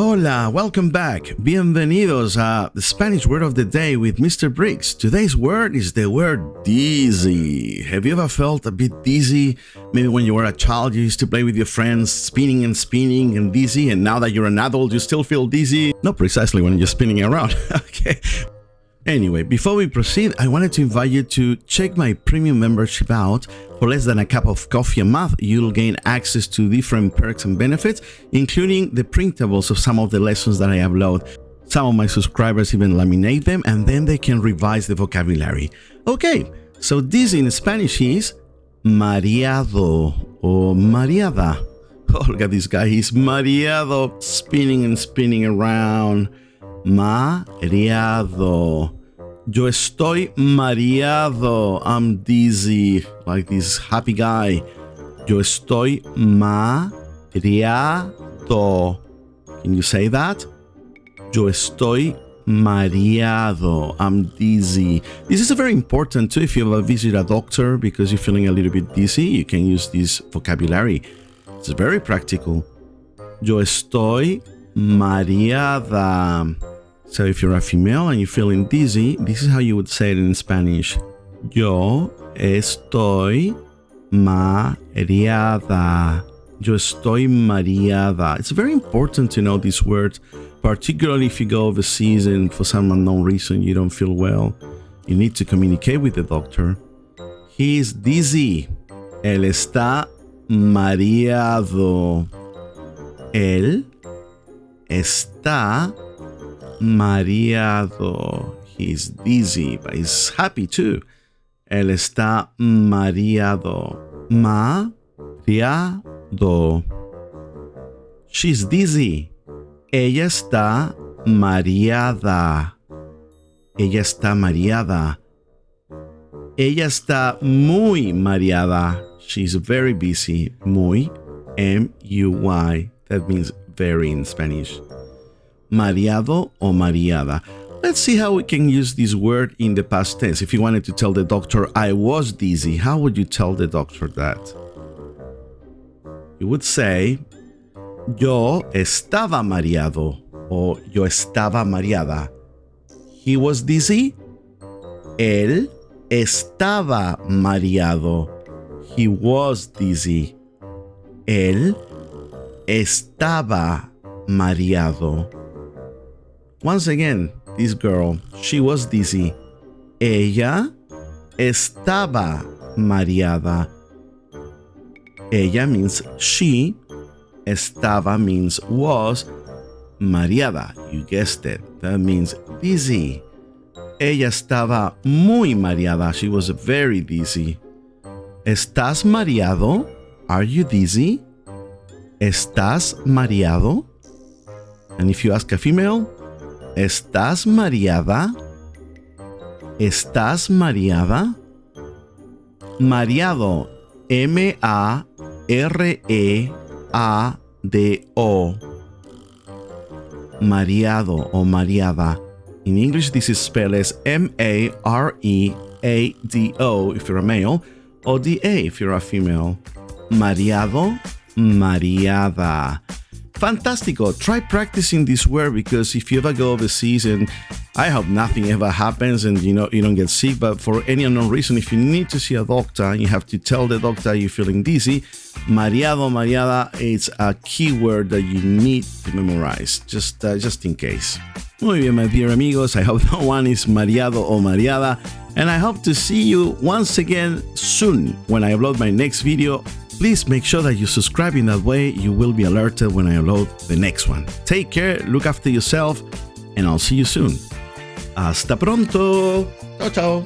Hola, welcome back. Bienvenidos a the Spanish word of the day with Mr. Briggs. Today's word is the word dizzy. Have you ever felt a bit dizzy? Maybe when you were a child, you used to play with your friends, spinning and dizzy, and now that you're an adult, you still feel dizzy? Not precisely when you're spinning around. Okay. Anyway, before we proceed, I wanted to invite you to check my premium membership out. For less than a cup of coffee a month, you'll gain access to different perks and benefits, including the printables of some of the lessons that I upload. Some of my subscribers even laminate them, and then they can revise the vocabulary. Okay, so this in Spanish is mareado or mareada. Oh, look at this guy, he's mareado, spinning and spinning around. Mareado. Yo estoy mareado. I'm dizzy. Like this happy guy. Yo estoy mareado. Can you say that? Yo estoy mareado. I'm dizzy. This is very important too if you ever visit a doctor because you're feeling a little bit dizzy. You can use this vocabulary. It's very practical. Yo estoy mareada. So if you're a female and you're feeling dizzy, this is how you would say it in Spanish. Yo estoy mareada. Yo estoy mareada. It's very important to know this word, particularly if you go overseas and for some unknown reason you don't feel well. You need to communicate with the doctor. He is dizzy. Él está mareado. Él está mareado. He's dizzy, but he's happy too. Él está mareado. Mareado. She's dizzy. Ella está mareada. Ella está mareada. Ella está muy mareada. She's very busy. Muy, M-U-Y. That means very in Spanish. Mareado or mareada. Let's see how we can use this word in the past tense. If you wanted to tell the doctor, I was dizzy, how would you tell the doctor that? You would say, yo estaba mareado, or yo estaba mareada. He was dizzy. Él estaba mareado. He was dizzy. Él estaba mareado. Once again, this girl, she was dizzy. Ella estaba mareada. Ella means she. Estaba means was. Mareada, you guessed it. That means dizzy. Ella estaba muy mareada. She was very dizzy. ¿Estás mareado? Are you dizzy? ¿Estás mareado? And if you ask a female, ¿estás mareada? ¿Estás mareada? Mareado, M-A-R-E-A-D-O. Mareado or mareada. In English, this is spelled as M-A-R-E-A-D-O if you're a male, or D-A if you're a female. Mareado, mareada. Fantastico. Try practicing this word because if you ever go overseas, and I hope nothing ever happens and you don't get sick, but for any unknown reason, if you need to see a doctor, you have to tell the doctor you're feeling dizzy. Mareado, mareada, it's a key word that you need to memorize, just in case. Muy bien, my dear amigos. I hope no one is mareado or mareada, and I hope to see you once again soon when I upload my next video. Please make sure that you subscribe. In that way, you will be alerted when I upload the next one. Take care, look after yourself, and I'll see you soon. Hasta pronto. Ciao, ciao.